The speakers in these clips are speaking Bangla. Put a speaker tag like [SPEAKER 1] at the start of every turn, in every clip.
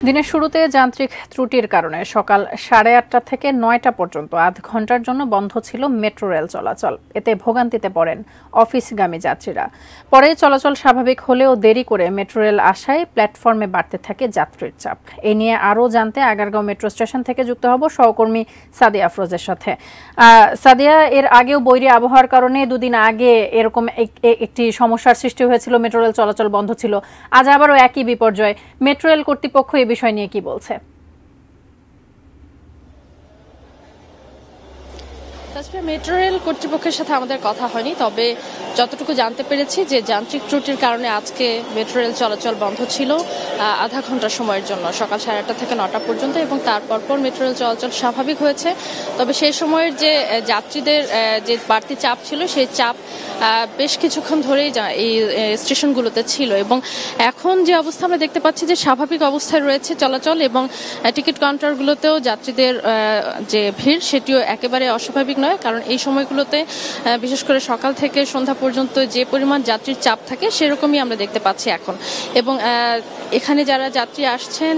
[SPEAKER 1] দিনের শুরুতে যান্ত্রিক ত্রুটির কারণে সকাল 8:30 থেকে 9টা পর্যন্ত আধ ঘন্টার জন্য বন্ধ ছিল মেট্রো রেল চলাচল। এতে ভোগান্তিতে পড়েন অফিসগামী যাত্রীরা। পরে চলাচল স্বাভাবিক হলেও দেরি করে মেট্রো রেল আসায় প্ল্যাটফর্মে বাড়তে থাকে যাত্রীর চাপ। এ নিয়ে আরও জানতে আগারগাঁও মেট্রো স্টেশন থেকে যুক্ত হব সহকর্মী সাদিয়া আফরোজের সাথে। সাদিয়া, এর আগেও বৈরী আবহাওয়ার কারণে দুদিন আগে এরকম একটি সমস্যার সৃষ্টি হয়েছিল, মেট্রো রেল চলাচল বন্ধ ছিল। আজ আবারও একই বিপর্যয়। মেট্রো রেল কর্তৃপক্ষ এই বিষয় নিয়ে কি বলছে?
[SPEAKER 2] মেট্রো রেল কর্তৃপক্ষের সাথে আমাদের কথা হয়নি, তবে যতটুকু জানতে পেরেছি যে যান্ত্রিক ত্রুটির কারণে আজকে মেট্রো রেল চলাচল বন্ধ ছিল আধা ঘন্টা সময়ের জন্য, সকাল 8:30 থেকে 9টা পর্যন্ত, এবং তারপর মেট্রো রেল চলাচল স্বাভাবিক হয়েছে। তবে সেই সময়ের যে যাত্রীদের যে বাড়তি চাপ ছিল, সেই চাপ বেশ কিছুক্ষণ ধরেই এই স্টেশনগুলোতে ছিল, এবং এখন যে অবস্থা আমরা দেখতে পাচ্ছি যে স্বাভাবিক অবস্থায় রয়েছে চলাচল, এবং টিকিট কাউন্টারগুলোতেও যাত্রীদের যে ভিড় সেটিও একেবারে অস্বাভাবিক নয়, কারণ এই সময়গুলোতে বিশেষ করে সকাল থেকে সন্ধ্যা পর্যন্ত যে পরিমাণ যাত্রীর চাপ থাকে সেরকমই আমরা দেখতে পাচ্ছি এখন। এবং এখানে যারা যাত্রী আসছেন,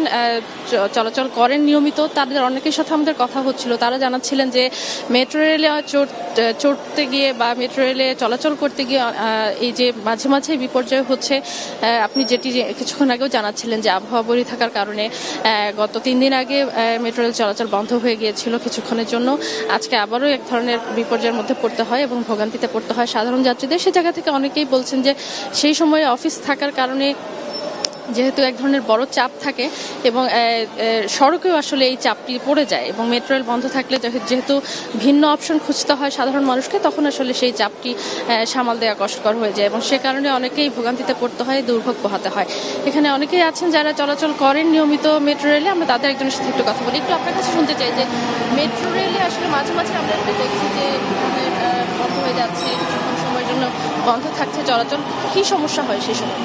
[SPEAKER 2] চলাচল করেন নিয়মিত, তাদের অনেকের সাথে আমাদের কথা হচ্ছিল। তারা জানাচ্ছিলেন যে মেট্রো রেলে চড়তে গিয়ে বা মেট্রো রেলে চলাচল করতে গিয়ে এই যে মাঝে মাঝে বিপর্যয় হচ্ছে। আপনি যেটি কিছুক্ষণ আগেও জানাচ্ছিলেন যে আবহাওয়া বৈরী থাকার কারণে গত 3 দিন আগে মেট্রো রেল চলাচল বন্ধ হয়ে গিয়েছিল কিছুক্ষণের জন্য। আজকে আবারও এক ধরনের বিপর্যয়ের মধ্যে পড়তে হয় এবং ভোগান্তিতে পড়তে হয় সাধারণ যাত্রীদের। সে জায়গা থেকে অনেকেই বলছেন যে সেই সময়ে অফিস থাকার কারণে যেহেতু এক ধরনের বড় চাপ থাকে, এবং সড়কেও আসলে এই চাপটি পড়ে যায়, এবং মেট্রো রেল বন্ধ থাকলে যেহেতু ভিন্ন অপশন খুঁজতে হয় সাধারণ মানুষকে, তখন আসলে সেই চাপটি সামাল দেওয়া কষ্টকর হয়ে যায়, এবং সে কারণে অনেকেই ভোগান্তিতে পড়তে হয়, দুর্ভোগ পোহাতে হয়। এখানে অনেকেই আছেন যারা চলাচল করেন নিয়মিত মেট্রো রেলে। আমরা তাদের একজনের সাথে একটু কথা বলি। একটু আপনার কাছে শুনতে চাই যে মেট্রো রেলে আসলে মাঝে মাঝে আমরা দেখছি যে বন্ধ হয়ে যাচ্ছে, কিছুক্ষণ সময়ের জন্য বন্ধ থাকছে চলাচল, কি সমস্যা হয় সেই সময়?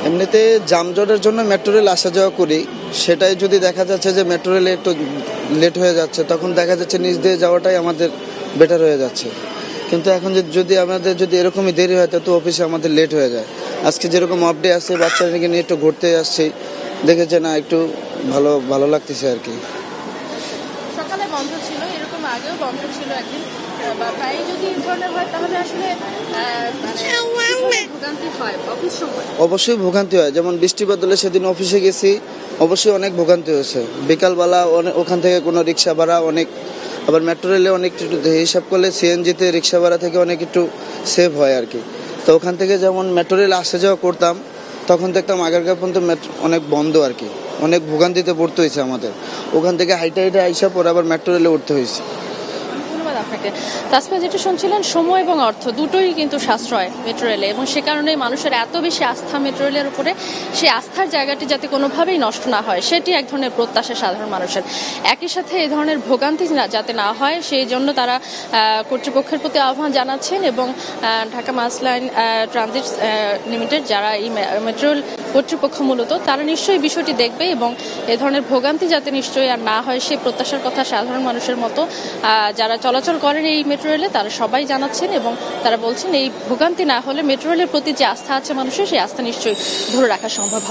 [SPEAKER 3] এমনিতে যানজটের জন্য মেট্রো রেল আসা যাওয়া করি, সেটাই যদি দেখা যাচ্ছে যে মেট্রো রেলে একটু লেট হয়ে যাচ্ছে, তখন দেখা যাচ্ছে নিচ দিয়ে যাওয়াটাই আমাদের বেটার হয়ে যাচ্ছে। কিন্তু এখন যদি আমাদের এরকমই দেরি হয়, তো অফিসে আমাদের লেট হয়ে যায়। আজকে যেরকম অফ ডে আছে, বাচ্চাদেরকে নিয়ে একটু ঘুরতে আসছি, দেখেছে না একটু ভালো লাগতেছে আর কি।
[SPEAKER 2] সকালে বন্ধ ছিল, এরকম আগেও বন্ধ ছিল একদিন, বা প্রায় যদি এই ধরনের হয় তাহলে আসলে ভোগান্তি হয় অফিস সময়।
[SPEAKER 3] অবশ্যই ভোগান্তি হয়, যেমন বৃষ্টি বদলে সেদিন অফিসে গেছি, অবশ্যই অনেক ভোগান্তি হয়েছে। বিকালবেলা ওখান থেকে কোনো রিক্সা ভাড়া অনেক, আবার মেট্রো রেলে অনেক একটু হিসাব করলে সিএনজিতে রিক্সা ভাড়া থেকে অনেক একটু সেভ হয় আর কি। তো ওখান থেকে যেমন মেট্রো রেল আসা যাওয়া করতাম, তখন দেখতাম আগারগাঁও পর্যন্ত অনেক বন্ধ আর কি, অনেক ভোগান্তিতে পড়তে হয়েছে আমাদের। ওখান থেকে হাইটা আইসা পরে আবার মেট্রো রেলে উঠতে হয়েছে।
[SPEAKER 2] আপনাকে তাসফিয়া, যেটা শুনছিলেন, সময় এবং অর্থ দুটোই কিন্তু সাশ্রয় মেট্রো রেলে, এবং সে কারণে মানুষের এত বেশি আস্থা মেট্রো রেলের উপরে, সেই আস্থার জায়গাটি যাতে কোনোভাবেই নষ্ট না হয় সেটি এক ধরনের প্রত্যাশা সাধারণ মানুষের। একই সাথে এই ধরনের ভোগান্তি যাতে না হয় সেই জন্য তারা কর্তৃপক্ষের প্রতি আহ্বান জানাচ্ছেন, এবং ঢাকা মাস লাইন ট্রানজিট লিমিটেড যারা এই মেট্রো রেল কর্তৃপক্ষ মূলত, তারা নিশ্চয়ই বিষয়টি দেখবে, এবং এ ধরনের ভোগান্তি যাতে নিশ্চয়ই আর না হয় সেই প্রত্যাশার কথা সাধারণ মানুষের মতো যারা চলাচল করেন এই মেট্রো রেলে তারা সবাই জানাচ্ছেন, এবং তারা বলছেন এই ভোগান্তি না হলে মেট্রো রেলের প্রতি যে আস্থা আছে মানুষের, সেই আস্থা নিশ্চয়ই ধরে রাখা সম্ভব হবে।